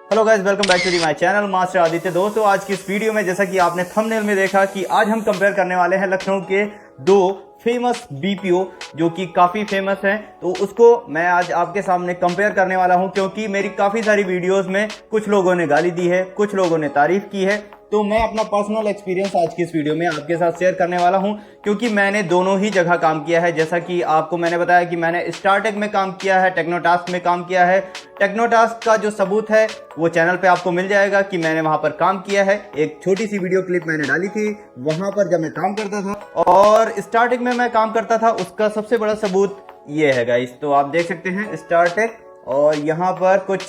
Hello guys, welcome back to my channel master Aditya. दोस्तों, आज की इस वीडियो में जैसा कि आपने थंबनेल में देखा कि आज हम कंपेयर करने वाले हैं लखनऊ के दो फेमस बीपीओ जो कि काफ़ी फेमस हैं। तो उसको मैं आज आपके सामने कंपेयर करने वाला हूं, क्योंकि मेरी काफ़ी सारी वीडियोस में कुछ लोगों ने गाली दी है, कुछ लोगों ने तारीफ की है। तो मैं अपना पर्सनल एक्सपीरियंस आज की इस वीडियो में आपके साथ शेयर करने वाला हूं, क्योंकि मैंने दोनों ही जगह काम किया है। जैसा कि आपको मैंने बताया कि मैंने स्टारटेक में काम किया है, टेक्नोटास्क में काम किया है। टेक्नोटास्क का जो सबूत है वो चैनल पे आपको मिल जाएगा कि मैंने वहां पर काम किया है। एक छोटी सी वीडियो क्लिप मैंने डाली थी वहां पर जब मैं काम करता था, और स्टारटेक में मैं काम करता था, उसका सबसे बड़ा सबूत ये है गाइस। तो आप देख सकते हैं स्टारटेक, और यहाँ पर कुछ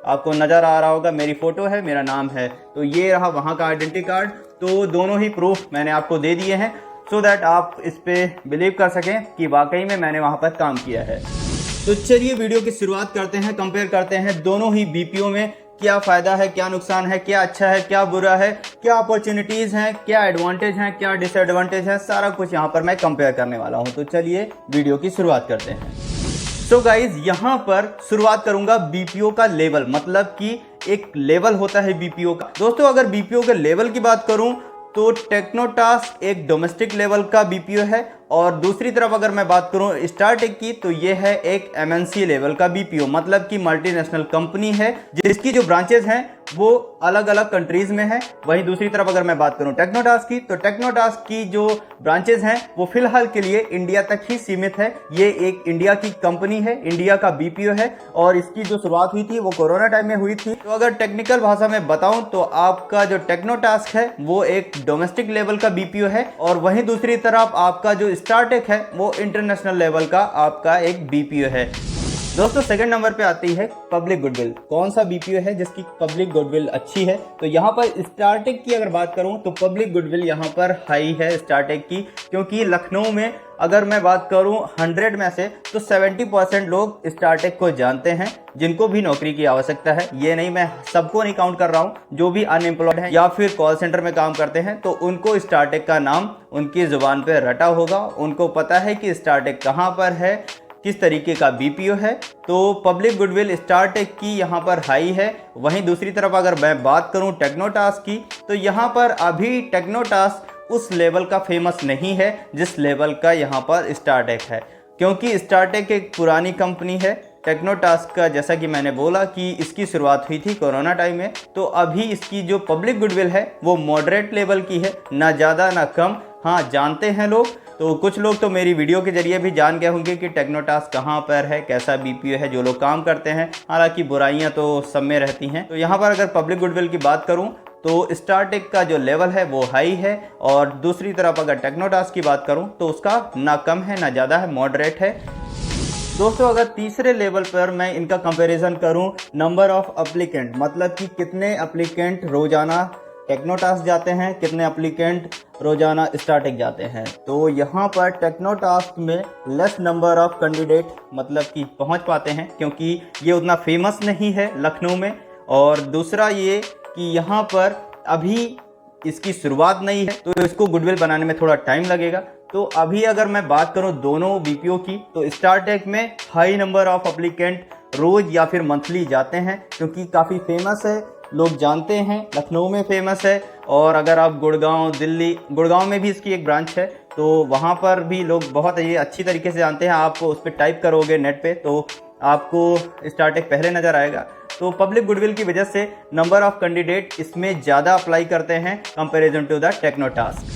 आपको नज़र आ रहा होगा, मेरी फ़ोटो है, मेरा नाम है। तो ये रहा वहाँ का आइडेंटिटी कार्ड। तो दोनों ही प्रूफ मैंने आपको दे दिए हैं, सो दैट आप इस पर बिलीव कर सकें कि वाकई में मैंने वहाँ पर काम किया है। तो चलिए वीडियो की शुरुआत करते हैं, कंपेयर करते हैं दोनों ही बीपीओ में क्या फ़ायदा है, क्या नुकसान है, क्या अच्छा है, क्या बुरा है, क्या अपॉर्चुनिटीज़ हैं, क्या एडवांटेज हैं, क्या डिसएडवांटेज है, सारा कुछ यहाँ पर मैं कंपेयर करने वाला हूँ। तो चलिए वीडियो की शुरुआत करते हैं। सो गाइज, यहाँ पर शुरुआत करूंगा बीपीओ का लेवल, मतलब कि एक लेवल होता है बीपीओ का। दोस्तों, अगर बीपीओ के लेवल की बात करूं तो टेक्नोटास्क एक डोमेस्टिक लेवल का बीपीओ है, और दूसरी तरफ अगर मैं बात करूं स्टारटेक की तो ये है एक एमएनसी लेवल का बीपीओ, मतलब कि मल्टीनेशनल कंपनी है जिसकी जो ब्रांचेज हैं वो अलग अलग कंट्रीज में है। वहीं दूसरी तरफ अगर मैं बात करूं टेक्नोटास्क की, तो टेक्नोटास्क की जो ब्रांचेज हैं वो फिलहाल के लिए इंडिया तक ही सीमित है। ये एक इंडिया की कंपनी है, इंडिया का बीपीओ है, और इसकी जो शुरुआत हुई थी वो कोरोना टाइम में हुई थी। तो अगर टेक्निकल भाषा में बताऊं तो आपका जो टेक्नोटास्क है वो एक डोमेस्टिक लेवल का बीपीओ है, और वहीं दूसरी तरफ आपका जो स्टारटेक है वो इंटरनेशनल लेवल का आपका एक बीपीओ है। दोस्तों, सेकंड नंबर पे आती है पब्लिक गुडविल। कौन सा बीपीओ है जिसकी पब्लिक गुडविल अच्छी है? तो यहाँ पर स्टारटेक की अगर बात करूँ तो पब्लिक गुडविल यहाँ पर हाई है स्टारटेक की, क्योंकि लखनऊ में अगर मैं बात करूँ 100 में से तो 70% लोग स्टारटेक को जानते हैं, जिनको भी नौकरी की आवश्यकता है। ये नहीं, मैं सबको नहीं काउंट कर रहा हूँ, जो भी अनएम्प्लॉयड हैं या फिर कॉल सेंटर में काम करते हैं तो उनको स्टारटेक का नाम उनकी जुबान पे रटा होगा, उनको पता है कि स्टारटेक कहाँ पर है, किस तरीके का बीपीओ है। तो पब्लिक गुडविल स्टारटेक की यहाँ पर हाई है। वहीं दूसरी तरफ अगर मैं बात करूँ टेक्नोटास्क की, तो यहाँ पर अभी टेक्नोटास्क उस लेवल का फेमस नहीं है जिस लेवल का यहाँ पर स्टारटेक है, क्योंकि स्टारटेक एक पुरानी कंपनी है। टेक्नोटास्क का जैसा कि मैंने बोला कि इसकी शुरुआत हुई थी कोरोना टाइम में, तो अभी इसकी जो पब्लिक गुडविल है वो मॉडरेट लेवल की है, ना ज़्यादा ना कम। हाँ, जानते हैं लोग, तो कुछ लोग तो मेरी वीडियो के जरिए भी जान गए होंगे कि टेक्नोटास्क कहाँ पर है, कैसा बीपीओ है, जो लोग काम करते हैं। हालांकि बुराइयाँ तो सब में रहती हैं। तो यहाँ पर अगर पब्लिक गुडविल की बात करूँ तो स्टारटेक का जो लेवल है वो हाई है, और दूसरी तरफ अगर टेक्नोटास्क की बात करूँ तो उसका ना कम है ना ज़्यादा है, मॉडरेट है। दोस्तों, अगर तीसरे लेवल पर मैं इनका कंपैरिजन करूं नंबर ऑफ एप्लीकेंट, मतलब कि कितने एप्लीकेंट रोजाना टेक्नोटास्क जाते हैं, कितने एप्लीकेंट रोजाना स्टारटेक जाते हैं, तो यहाँ पर टेक्नोटास्क में लेस नंबर ऑफ कैंडिडेट मतलब कि पहुँच पाते हैं, क्योंकि ये उतना फेमस नहीं है लखनऊ में। और दूसरा ये कि यहाँ पर अभी इसकी शुरुआत नहीं है, तो इसको गुडविल बनाने में थोड़ा टाइम लगेगा। तो अभी अगर मैं बात करूं दोनों बीपीओ की, तो स्टारटेक में हाई नंबर ऑफ एप्लीकेंट रोज या फिर मंथली जाते हैं, क्योंकि काफ़ी फेमस है, लोग जानते हैं, लखनऊ में फेमस है। और अगर आप गुड़गांव, दिल्ली, गुड़गांव में भी इसकी एक ब्रांच है, तो वहाँ पर भी लोग बहुत ये अच्छी तरीके से जानते हैं। आप उस पर टाइप करोगे नेट पे तो आपको स्टारटेक पहले नज़र आएगा। तो पब्लिक गुडविल की वजह से नंबर ऑफ कैंडिडेट इसमें ज़्यादा अप्लाई करते हैं कंपैरिजन टू द टेक्नोटास्क।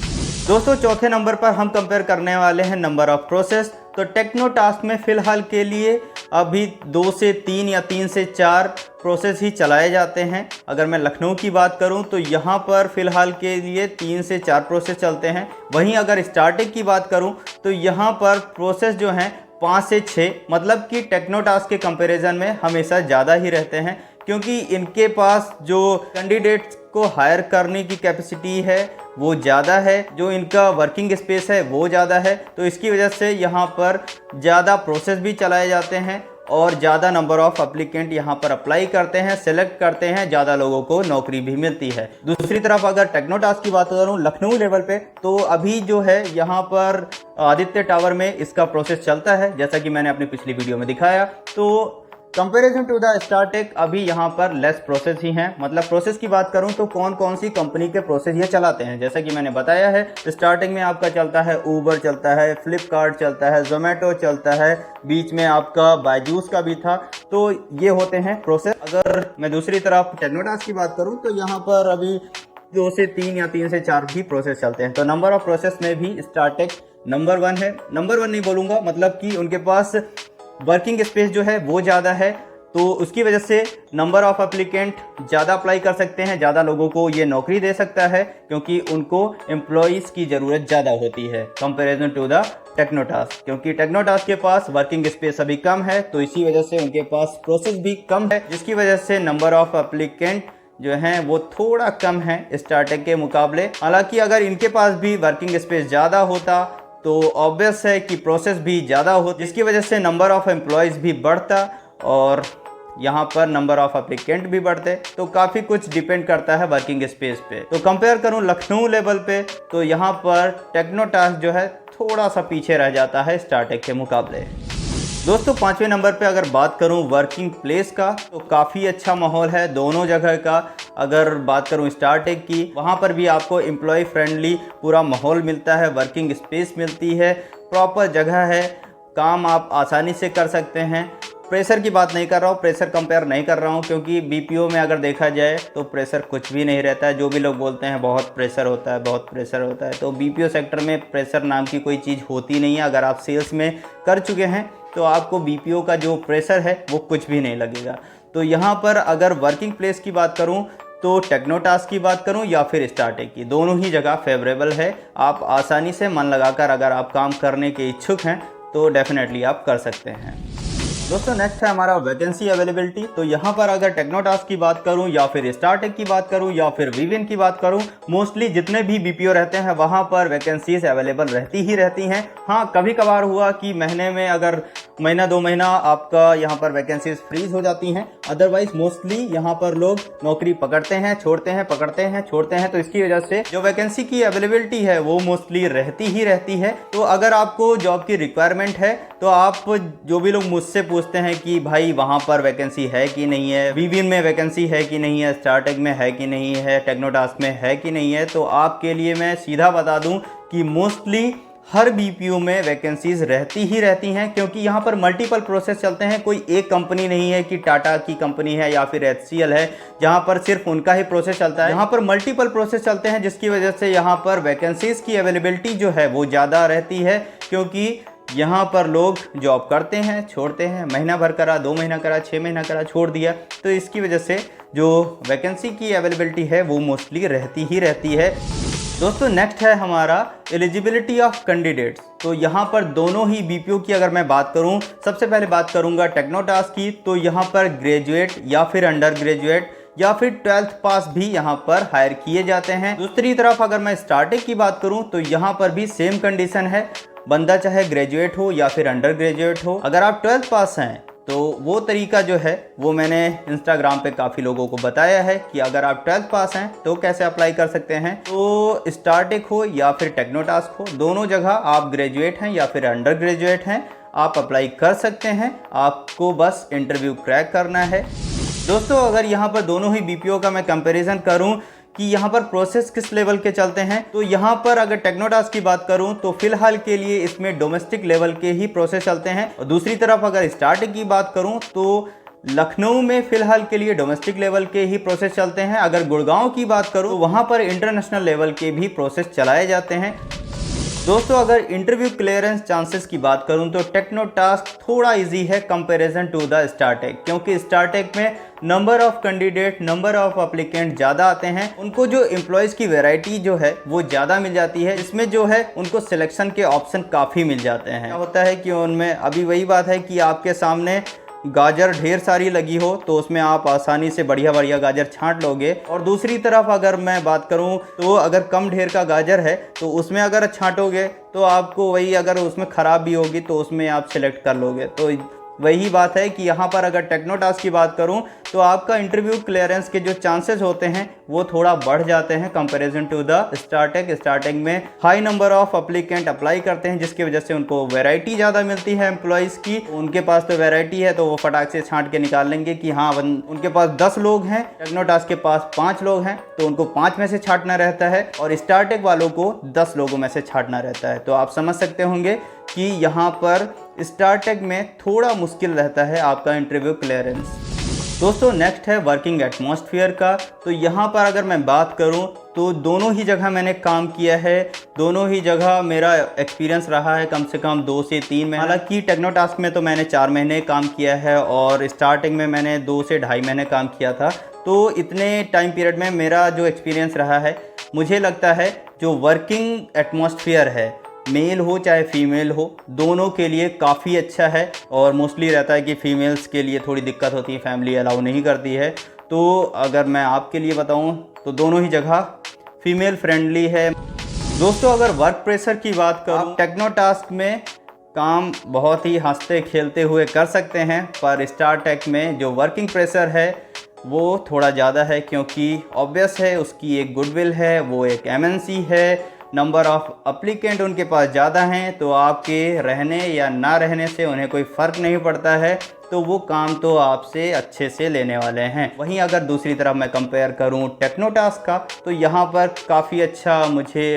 दोस्तों, चौथे नंबर पर हम कंपेयर करने वाले हैं नंबर ऑफ प्रोसेस। तो टेक्नोटास्क में फ़िलहाल के लिए अभी 2 से 3 या 3 से 4 प्रोसेस ही चलाए जाते हैं। अगर मैं लखनऊ की बात करूं तो यहाँ पर फ़िलहाल के लिए 3 से 4 प्रोसेस चलते हैं। वहीं अगर स्टारटेक की बात करूं तो यहाँ पर प्रोसेस जो हैं 5 से 6, मतलब कि टेक्नोटास्क के कंपैरिजन में हमेशा ज़्यादा ही रहते हैं, क्योंकि इनके पास जो कैंडिडेट्स को हायर करने की कैपेसिटी है वो ज़्यादा है, जो इनका वर्किंग स्पेस है वो ज़्यादा है। तो इसकी वजह से यहाँ पर ज़्यादा प्रोसेस भी चलाए जाते हैं, और ज़्यादा नंबर ऑफ एप्लीकेंट यहाँ पर अप्लाई करते हैं, सेलेक्ट करते हैं, ज़्यादा लोगों को नौकरी भी मिलती है। दूसरी तरफ अगर टेक्नोटास्क की बात करूँ लखनऊ लेवल पे, तो अभी जो है यहाँ पर आदित्य टावर में इसका प्रोसेस चलता है, जैसा कि मैंने अपनी पिछली वीडियो में दिखाया। तो कंपैरिजन टू द स्टारटेक अभी यहाँ पर लेस प्रोसेस ही हैं। मतलब प्रोसेस की बात करूँ तो कौन कौन सी कंपनी के प्रोसेस ये चलाते हैं, जैसा कि मैंने बताया है स्टार्टिंग में आपका चलता है ऊबर, चलता है फ्लिपकार्ट, चलता है जोमेटो, चलता है बीच में आपका बायजूस का भी था। तो ये होते हैं प्रोसेस। अगर मैं दूसरी तरफ टेक्नोटास्क की बात करूँ तो यहाँ पर अभी 2 से 3 या 3 से 4 भी प्रोसेस चलते हैं। तो नंबर ऑफ प्रोसेस में भी स्टारटेक नंबर 1 है। नंबर 1 नहीं बोलूँगा, मतलब कि उनके पास वर्किंग स्पेस जो है वो ज़्यादा है, तो उसकी वजह से नंबर ऑफ एप्लीकेंट ज़्यादा अप्लाई कर सकते हैं, ज़्यादा लोगों को ये नौकरी दे सकता है, क्योंकि उनको एम्प्लॉयज़ की ज़रूरत ज़्यादा होती है कंपैरिजन टू द टेक्नोटास्क। क्योंकि टेक्नोटास्क के पास वर्किंग स्पेस अभी कम है, तो इसी वजह से उनके पास प्रोसेस भी कम है, जिसकी वजह से नंबर ऑफ एप्लीकेंट जो हैं वो थोड़ा कम है स्टार्टेक के मुकाबले। हालांकि अगर इनके पास भी वर्किंग स्पेस ज़्यादा होता तो ऑब्वियस है कि प्रोसेस भी ज़्यादा हो, जिसकी वजह से नंबर ऑफ एम्प्लॉयज़ भी बढ़ता और यहाँ पर नंबर ऑफ एप्लीकेंट भी बढ़ते। तो काफ़ी कुछ डिपेंड करता है वर्किंग स्पेस पे। तो कंपेयर करूँ लखनऊ लेवल पे तो यहाँ पर टेक्नोटास्क जो है थोड़ा सा पीछे रह जाता है स्टार्टेक के मुकाबले। दोस्तों 5वें नंबर पे अगर बात करूं वर्किंग प्लेस का तो काफ़ी अच्छा माहौल है दोनों जगह का। अगर बात करूं स्टारटेक की, वहां पर भी आपको एम्प्लॉय फ्रेंडली पूरा माहौल मिलता है, वर्किंग स्पेस मिलती है, प्रॉपर जगह है, काम आप आसानी से कर सकते हैं। प्रेशर की बात नहीं कर रहा हूँ, प्रेशर कंपेयर नहीं कर रहा हूँ, क्योंकि बीपीओ में अगर देखा जाए तो प्रेशर कुछ भी नहीं रहता है। जो भी लोग बोलते हैं बहुत प्रेशर होता है, बहुत प्रेशर होता है, तो बीपीओ सेक्टर में प्रेशर नाम की कोई चीज़ होती नहीं है। अगर आप सेल्स में कर चुके हैं तो आपको बीपीओ का जो प्रेशर है वो कुछ भी नहीं लगेगा। तो यहाँ पर अगर वर्किंग प्लेस की बात करूँ तो टेक्नोटास्क की बात करूं या फिर स्टारटेक की, दोनों ही जगह फेवरेबल है। आप आसानी से मन लगाकर अगर आप काम करने के इच्छुक हैं तो डेफिनेटली आप कर सकते हैं। दोस्तों नेक्स्ट है हमारा वैकेंसी अवेलेबिलिटी। तो यहाँ पर अगर टेक्नोटास्क की बात करूँ या फिर स्टारटेक की बात करूँ या फिर विविन की बात करूँ, मोस्टली जितने भी बीपीओ रहते हैं वहाँ पर वैकेंसीज अवेलेबल रहती ही रहती हैं। हाँ, कभी कभार हुआ कि महीने में अगर महीना 2 महीना आपका यहाँ पर वैकेंसीज फ्रीज हो जाती हैं, अदरवाइज मोस्टली यहाँ पर लोग नौकरी पकड़ते हैं, छोड़ते हैं, पकड़ते हैं, छोड़ते हैं। तो इसकी वजह से जो वैकेंसी की अवेलेबिलिटी है वो मोस्टली रहती ही रहती है। तो अगर आपको जॉब की रिक्वायरमेंट है तो आप, जो भी लोग मुझसे पूछते हैं कि भाई वहाँ पर वैकेंसी है कि नहीं है, विविन में वैकेंसी है कि नहीं है, स्टारटेक में है कि नहीं है, टेक्नोटास्क में है कि नहीं है, तो आपके लिए मैं सीधा बता दूं कि मोस्टली हर बीपीओ में वैकेंसीज रहती ही रहती हैं, क्योंकि यहाँ पर मल्टीपल प्रोसेस चलते हैं। कोई एक कंपनी नहीं है कि टाटा की कंपनी है या फिर HCL है जहाँ पर सिर्फ उनका ही प्रोसेस चलता है। यहाँ पर मल्टीपल प्रोसेस चलते हैं, जिसकी वजह से यहाँ पर वैकेंसीज की अवेलेबिलिटी जो है वो ज़्यादा रहती है, क्योंकि यहाँ पर लोग जॉब करते हैं, छोड़ते हैं, महीना भर करा, 2 महीना करा, 6 महीना करा, छोड़ दिया। तो इसकी वजह से जो वैकेंसी की अवेलेबिलिटी है वो मोस्टली रहती ही रहती है। दोस्तों नेक्स्ट है हमारा एलिजिबिलिटी ऑफ कैंडिडेट्स। तो यहाँ पर दोनों ही बीपीओ की अगर मैं बात करूँ, सबसे पहले बात करूँगा टेक्नोटास्क की, तो यहाँ पर ग्रेजुएट या फिर अंडर ग्रेजुएट या फिर 12th पास भी यहाँ पर हायर किए जाते हैं। दूसरी तरफ अगर मैं स्टारटेक की बात करूँ तो यहाँ पर भी सेम कंडीशन है, बंदा चाहे ग्रेजुएट हो या फिर अंडर ग्रेजुएट हो, अगर आप 12th पास हैं तो वो तरीका जो है वो मैंने इंस्टाग्राम पे काफ़ी लोगों को बताया है कि अगर आप 12th पास हैं तो कैसे अप्लाई कर सकते हैं। तो स्टारटेक हो या फिर टेक्नोटास्क हो, दोनों जगह आप ग्रेजुएट हैं या फिर अंडर ग्रेजुएट हैं, आप अप्लाई कर सकते हैं। आपको बस इंटरव्यू क्रैक करना है। दोस्तों अगर यहाँ पर दोनों ही बीपीओ का मैं कंपैरिजन करूँ कि यहाँ पर प्रोसेस किस लेवल के चलते हैं, तो यहाँ पर अगर टेक्नोटास्क की बात करूँ तो फिलहाल के लिए इसमें डोमेस्टिक लेवल के ही प्रोसेस चलते हैं, और दूसरी तरफ अगर स्टारटेक की बात करूँ तो लखनऊ में फिलहाल के लिए डोमेस्टिक लेवल के ही प्रोसेस चलते हैं। अगर गुड़गांव की बात करूँ तो वहाँ पर इंटरनेशनल लेवल के भी प्रोसेस चलाए जाते हैं। दोस्तों अगर इंटरव्यू क्लियरेंस चांसेस की बात करूं तो टेक्नोटास्क थोड़ा इजी है कंपैरिजन टू द स्टारटेक, क्योंकि स्टारटेक में number of candidate, number of applicant ज़्यादा आते हैं, उनको जो एम्प्लॉयज़ की वैरायटी जो है वो ज़्यादा मिल जाती है, इसमें जो है उनको सिलेक्शन के ऑप्शन काफ़ी मिल जाते हैं। क्या होता है कि उनमें अभी वही बात है कि आपके सामने गाजर ढेर सारी लगी हो तो उसमें आप आसानी से बढ़िया बढ़िया गाजर छांट लोगे, और दूसरी तरफ अगर मैं बात करूं तो अगर कम ढेर का गाजर है तो उसमें अगर छांटोगे तो आपको वही, अगर उसमें ख़राब भी होगी तो उसमें आप सिलेक्ट कर लोगे। तो वही बात है कि यहाँ पर अगर टेक्नोटास्क की बात करूँ तो आपका इंटरव्यू क्लियरेंस के जो चांसेस होते हैं वो थोड़ा बढ़ जाते हैं comparison to the Startek. Startek में high number of applicant apply करते हैं, जिसकी वजह से उनको वैरायटी ज़्यादा मिलती है एम्प्लॉयज़ की। उनके पास तो वैरायटी है तो वो फटाक से छांट के निकाल लेंगे कि हाँ उनके पास 10 लोग हैं, टेक्नोटास्क के पास 5 लोग हैं, तो उनको 5 में से छांटना रहता है और स्टार्टेक वालों को 10 लोगों में से छांटना रहता है। तो आप समझ सकते होंगे कि यहाँ पर स्टार्टेक में थोड़ा मुश्किल रहता है आपका इंटरव्यू क्लियरेंस। दोस्तों नेक्स्ट है वर्किंग एटमॉस्फेयर का। तो यहाँ पर अगर मैं बात करूँ तो दोनों ही जगह मैंने काम किया है, दोनों ही जगह मेरा एक्सपीरियंस रहा है कम से कम 2 से 3 महीने। हालांकि टेक्नोटास्क में तो मैंने 4 महीने काम किया है और स्टार्टिंग में मैंने 2 से ढाई महीने काम किया था। तो इतने टाइम पीरियड में मेरा जो एक्सपीरियंस रहा है, मुझे लगता है जो वर्किंग एटमॉस्फेयर है, मेल हो चाहे फीमेल हो, दोनों के लिए काफ़ी अच्छा है। और मोस्टली रहता है कि फ़ीमेल्स के लिए थोड़ी दिक्कत होती है, फैमिली अलाउ नहीं करती है। तो अगर मैं आपके लिए बताऊं तो दोनों ही जगह फीमेल फ्रेंडली है। दोस्तों अगर वर्क प्रेशर की बात करूं, टेक्नोटास्क में काम बहुत ही हंसते खेलते हुए कर सकते हैं, पर स्टार्टेक में जो वर्किंग प्रेशर है वो थोड़ा ज़्यादा है, क्योंकि ऑब्वियस है उसकी एक गुडविल है, वो एक एमएनसी है, नंबर ऑफ़ अप्लीकेंट उनके पास ज़्यादा हैं, तो आपके रहने या ना रहने से उन्हें कोई फ़र्क नहीं पड़ता है, तो वो काम तो आपसे अच्छे से लेने वाले हैं। वहीं अगर दूसरी तरफ मैं कंपेयर करूं टेक्नोटास्क का, तो यहाँ पर काफ़ी अच्छा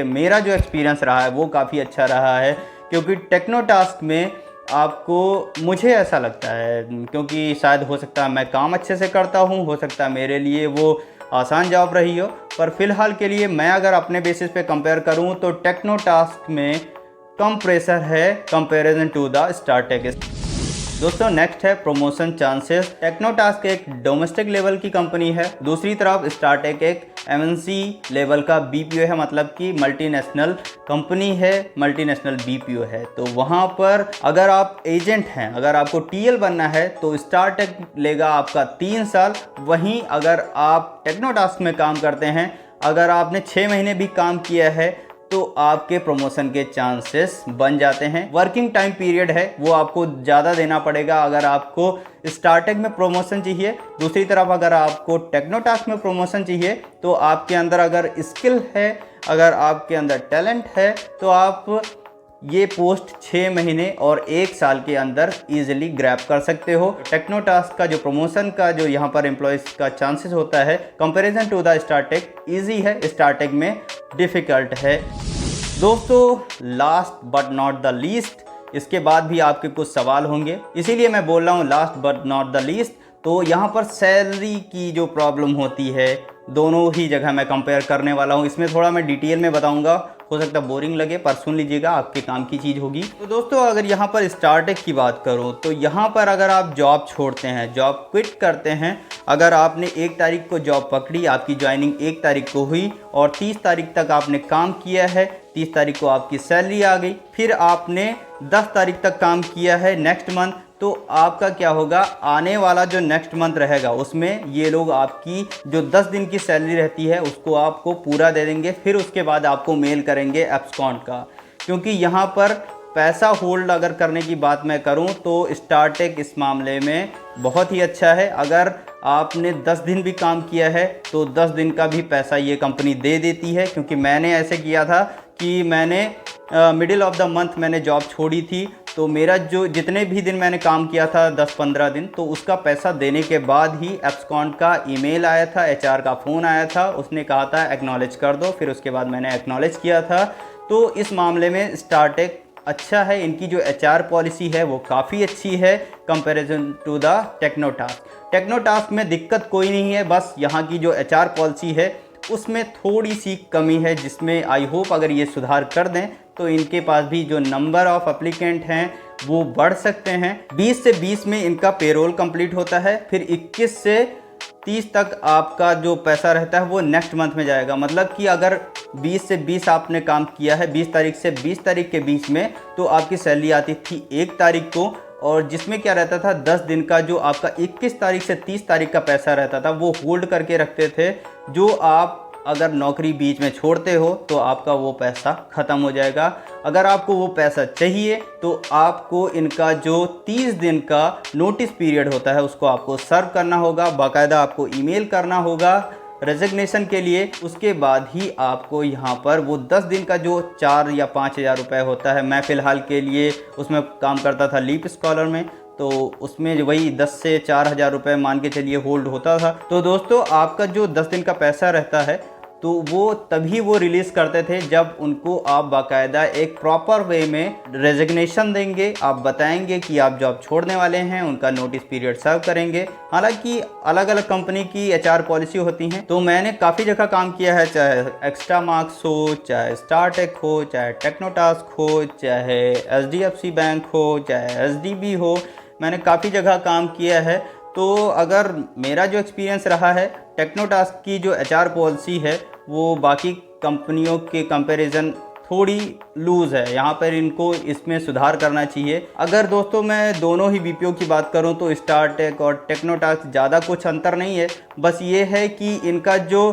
मेरा जो एक्सपीरियंस रहा है वो काफ़ी अच्छा रहा है, क्योंकि टेक्नोटास्क में आपको, मुझे ऐसा लगता है, क्योंकि शायद हो सकता है मैं काम अच्छे से करता हूँ, हो सकता है मेरे लिए वो आसान जॉब रही हो, पर फिलहाल के लिए मैं अगर अपने बेसिस पे कंपेयर करूं तो टेक्नोटास्क में कम प्रेशर है कंपैरिजन टू द स्टार्टेक। दोस्तों नेक्स्ट है प्रमोशन चांसेस। टेक्नोटास्क एक डोमेस्टिक लेवल की कंपनी है, दूसरी तरफ स्टार्टेक एक एमएनसी लेवल का बीपीओ है, मतलब कि मल्टीनेशनल कंपनी है, मल्टीनेशनल बीपीओ है। तो वहाँ पर अगर आप एजेंट हैं, अगर आपको टीएल बनना है तो स्टार्टेक लेगा आपका 3 साल। वहीं अगर आप टेक्नोटास्क में काम करते हैं, अगर आपने 6 महीने भी काम किया है तो आपके प्रमोशन के चांसेस बन जाते हैं। वर्किंग टाइम पीरियड है वो आपको ज़्यादा देना पड़ेगा अगर आपको स्टार्टेक में प्रमोशन चाहिए। दूसरी तरफ अगर आपको टेक्नोटास्क में प्रमोशन चाहिए तो आपके अंदर अगर स्किल है, अगर आपके अंदर टैलेंट है, तो आप ये पोस्ट 6 महीने और 1 साल के अंदर इजीली ग्रैब कर सकते हो। टेक्नोटास्क का जो प्रमोशन का जो यहाँ पर एम्प्लॉयज़ का चांसेस होता है कंपैरिजन टू द स्टार्टेक ईजी है, स्टार्टेक में डिफ़िकल्ट है। दोस्तों last but not the least, इसके बाद भी आपके कुछ सवाल होंगे, इसीलिए मैं बोल रहा हूँ last but not the least. तो यहाँ पर सैलरी की जो प्रॉब्लम होती है, दोनों ही जगह मैं कंपेयर करने वाला हूँ। इसमें थोड़ा मैं डिटेल में बताऊँगा, हो सकता है बोरिंग लगे पर सुन लीजिएगा, आपके काम की चीज़ होगी। तो दोस्तों अगर यहाँ पर स्टार्टेक की बात करूँ तो यहाँ पर अगर आप जॉब छोड़ते हैं, जॉब क्विट करते हैं, अगर आपने 1 तारीख को जॉब पकड़ी, आपकी ज्वाइनिंग 1 तारीख को हुई और 30 तारीख तक आपने काम किया है, 30 तारीख को आपकी सैलरी आ गई, फिर आपने 10 तारीख तक काम किया है नेक्स्ट मंथ, तो आपका क्या होगा, आने वाला जो नेक्स्ट मंथ रहेगा उसमें ये लोग आपकी जो 10 दिन की सैलरी रहती है उसको आपको पूरा दे देंगे। फिर उसके बाद आपको मेल करेंगे एब्सकॉन्ट का, क्योंकि यहाँ पर पैसा होल्ड अगर करने की बात मैं करूँ तो स्टार्टेक इस मामले में बहुत ही अच्छा है। अगर आपने 10 दिन भी काम किया है तो 10 दिन का भी पैसा ये कंपनी दे देती है, क्योंकि मैंने ऐसे किया था कि मैंने मिडिल ऑफ द मंथ मैंने जॉब छोड़ी थी, तो मेरा जो जितने भी दिन मैंने काम किया था 10-15 दिन, तो उसका पैसा देने के बाद ही एब्सकॉन्ट का ईमेल आया था, एचआर का फ़ोन आया था, उसने कहा था एक्नॉलेज कर दो, फिर उसके बाद मैंने एक्नॉलेज किया था। तो इस मामले में स्टार्टेक अच्छा है, इनकी जो एचआर पॉलिसी है वो काफ़ी अच्छी है कंपैरिजन टू द टेक्नोटास्क। टेक्नोटास्क में दिक्कत कोई नहीं है, बस यहाँ की जो एचआर पॉलिसी है उसमें थोड़ी सी कमी है, जिसमें आई होप अगर ये सुधार कर दें तो इनके पास भी जो नंबर ऑफ़ एप्लीकेंट हैं वो बढ़ सकते हैं। 20 से 20 में इनका पेरोल कंप्लीट होता है, फिर 21 से 30 तक आपका जो पैसा रहता है वो नेक्स्ट मंथ में जाएगा। मतलब कि अगर 20 से 20 आपने काम किया है, 20 तारीख से 20 तारीख के बीच में, तो आपकी सैलरी आती थी 1 तारीख को, और जिसमें क्या रहता था 10 दिन का जो आपका 21 तारीख से 30 तारीख का पैसा रहता था वो होल्ड करके रखते थे, जो आप अगर नौकरी बीच में छोड़ते हो तो आपका वो पैसा ख़त्म हो जाएगा। अगर आपको वो पैसा चाहिए तो आपको इनका जो 30 दिन का नोटिस पीरियड होता है उसको आपको सर्व करना होगा, बाकायदा आपको ईमेल करना होगा रेजिग्नेशन के लिए। उसके बाद ही आपको यहाँ पर वो 10 दिन का जो 4 या 5 हज़ार रुपये होता है, मैं फ़िलहाल के लिए उसमें काम करता था लीप स्कॉलर में, तो उसमें वही 10 से 4 हज़ार रुपये मान के चलिए होल्ड होता था। तो दोस्तों आपका जो 10 दिन का पैसा रहता है तो वो तभी वो रिलीज़ करते थे जब उनको आप बाकायदा एक प्रॉपर वे में रेजिग्नेशन देंगे, आप बताएंगे कि आप जॉब छोड़ने वाले हैं, उनका नोटिस पीरियड सर्व करेंगे। हालांकि अलग अलग कंपनी की एचआर पॉलिसी होती हैं, तो मैंने काफ़ी जगह काम किया है, चाहे एक्स्ट्रा मार्क्स हो, चाहे स्टार्टेक हो, चाहे टेक्नोटास्क हो, चाहे एचडीएफसी बैंक हो, चाहे एसडीबी हो, मैंने काफ़ी जगह काम किया है। तो अगर मेरा जो एक्सपीरियंस रहा है, टेक्नोटास्क की जो एचआर पॉलिसी है वो बाकी कंपनियों के कंपैरिजन थोड़ी लूज़ है, यहाँ पर इनको इसमें सुधार करना चाहिए। अगर दोस्तों मैं दोनों ही बीपीओ की बात करूँ तो स्टार्टेक और टेक्नोटास्क ज़्यादा कुछ अंतर नहीं है, बस ये है कि इनका जो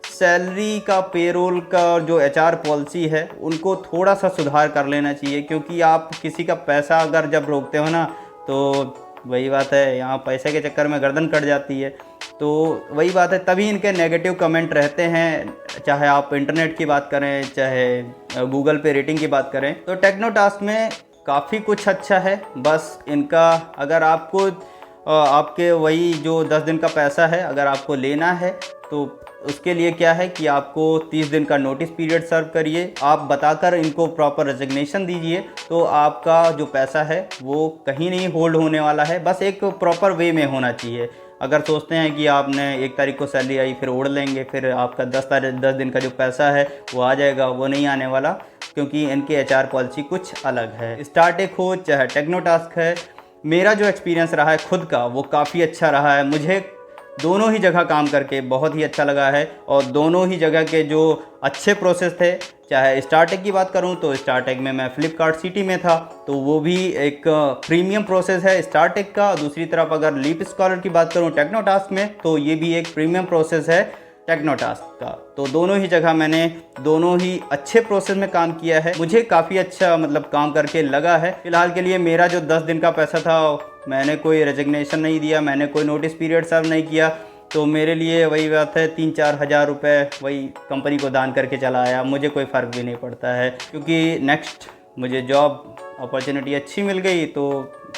सैलरी का, पेरोल का जो एचआर पॉलिसी है उनको थोड़ा सा सुधार कर लेना चाहिए, क्योंकि आप किसी का पैसा अगर जब रोकते हो ना तो वही बात है, यहाँ पैसे के चक्कर में गर्दन कट जाती है। तो वही बात है, तभी इनके नेगेटिव कमेंट रहते हैं, चाहे आप इंटरनेट की बात करें, चाहे गूगल पे रेटिंग की बात करें। तो टेक्नोटास्क में काफ़ी कुछ अच्छा है, बस इनका अगर आपको आपके वही जो 10 दिन का पैसा है अगर आपको लेना है तो उसके लिए क्या है कि आपको 30 दिन का नोटिस पीरियड सर्व करिए, आप बताकर इनको प्रॉपर रेजिग्नेशन दीजिए, तो आपका जो पैसा है वो कहीं नहीं होल्ड होने वाला है, बस एक प्रॉपर वे में होना चाहिए। अगर सोचते हैं कि आपने 1 तारीख को सैलरी आई फिर ओढ़ लेंगे, फिर आपका 10 दिन का जो पैसा है वो आ जाएगा, वो नहीं आने वाला, क्योंकि इनकी एचआर पॉलिसी कुछ अलग है। स्टार्टेक हो चाहे टेक्नोटास्क है, मेरा जो एक्सपीरियंस रहा है खुद का वो काफ़ी अच्छा रहा है। मुझे दोनों ही जगह काम करके बहुत ही अच्छा लगा है, और दोनों ही जगह के जो अच्छे प्रोसेस थे, चाहे स्टार्टेक की बात करूं तो स्टार्टेक में मैं फ्लिपकार्ट सिटी में था, तो वो भी एक प्रीमियम प्रोसेस है स्टार्टेक का। दूसरी तरफ अगर लीप स्कॉलर की बात करूं टेक्नोटास्क में, तो ये भी एक प्रीमियम प्रोसेस है टेक्नोटास्क का। तो दोनों ही जगह मैंने दोनों ही अच्छे प्रोसेस में काम किया है, मुझे काफ़ी अच्छा मतलब काम करके लगा है। फिलहाल के लिए मेरा जो 10 दिन का पैसा था मैंने कोई रेजिग्नेशन नहीं दिया, मैंने कोई नोटिस पीरियड सर्व नहीं किया, तो मेरे लिए वही बात है 3-4 हज़ार रुपये वही कंपनी को दान करके चला आया, मुझे कोई फ़र्क भी नहीं पड़ता है, क्योंकि नेक्स्ट मुझे जॉब अपॉर्चुनिटी अच्छी मिल गई तो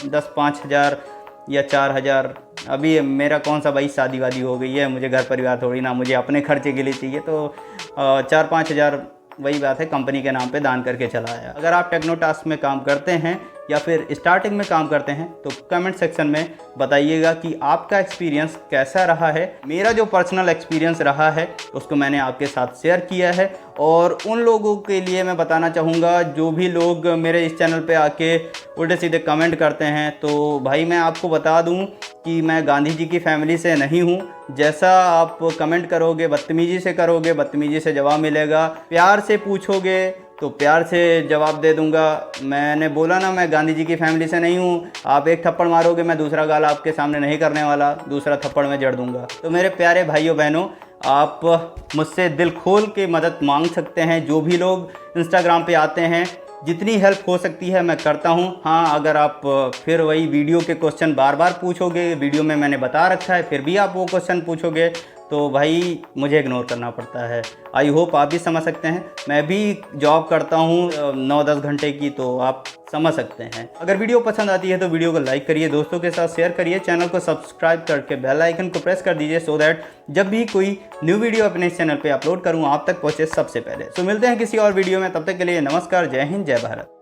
10-5 हज़ार या 4 हज़ार, अभी मेरा कौन सा भाई शादी वादी हो गई है, मुझे घर परिवार थोड़ी ना, मुझे अपने खर्चे के लिए चाहिए, तो 4-5 हज़ार वही बात है कंपनी के नाम पे दान करके चला आया। अगर आप टेक्नोटास्क में काम करते हैं या फिर स्टार्टिंग में काम करते हैं तो कमेंट सेक्शन में बताइएगा कि आपका एक्सपीरियंस कैसा रहा है। मेरा जो पर्सनल एक्सपीरियंस रहा है उसको मैंने आपके साथ शेयर किया है, और उन लोगों के लिए मैं बताना चाहूँगा जो भी लोग मेरे इस चैनल पे आके उल्टे सीधे कमेंट करते हैं, तो भाई मैं आपको बता दूँ कि मैं गांधी जी की फैमिली से नहीं हूँ। जैसा आप कमेंट करोगे, बदतमीज़ी से करोगे, बदतमीज़ी से जवाब मिलेगा, प्यार से पूछोगे तो प्यार से जवाब दे दूंगा। मैंने बोला ना मैं गांधी जी की फैमिली से नहीं हूँ, आप एक थप्पड़ मारोगे मैं दूसरा गाल आपके सामने नहीं करने वाला, दूसरा थप्पड़ मैं जड़ दूंगा। तो मेरे प्यारे भाइयों बहनों, आप मुझसे दिल खोल के मदद मांग सकते हैं। जो भी लोग इंस्टाग्राम पे आते हैं, जितनी हेल्प हो सकती है मैं करता हूँ। हाँ, अगर आप फिर वही वीडियो के क्वेश्चन बार बार पूछोगे, वीडियो में मैंने बता रखा है फिर भी आप वो क्वेश्चन पूछोगे, तो भाई मुझे इग्नोर करना पड़ता है। आई होप आप भी समझ सकते हैं, मैं भी जॉब करता हूँ 9-10 घंटे की, तो आप समझ सकते हैं। अगर वीडियो पसंद आती है तो वीडियो को लाइक करिए, दोस्तों के साथ शेयर करिए, चैनल को सब्सक्राइब करके बेल आइकन को प्रेस कर दीजिए, सो दैट जब भी कोई न्यू वीडियो अपने इस चैनल पर अपलोड करूँ आप तक पहुँचे सबसे पहले। तो मिलते हैं किसी और वीडियो में, तब तक के लिए नमस्कार, जय हिंद, जय भारत।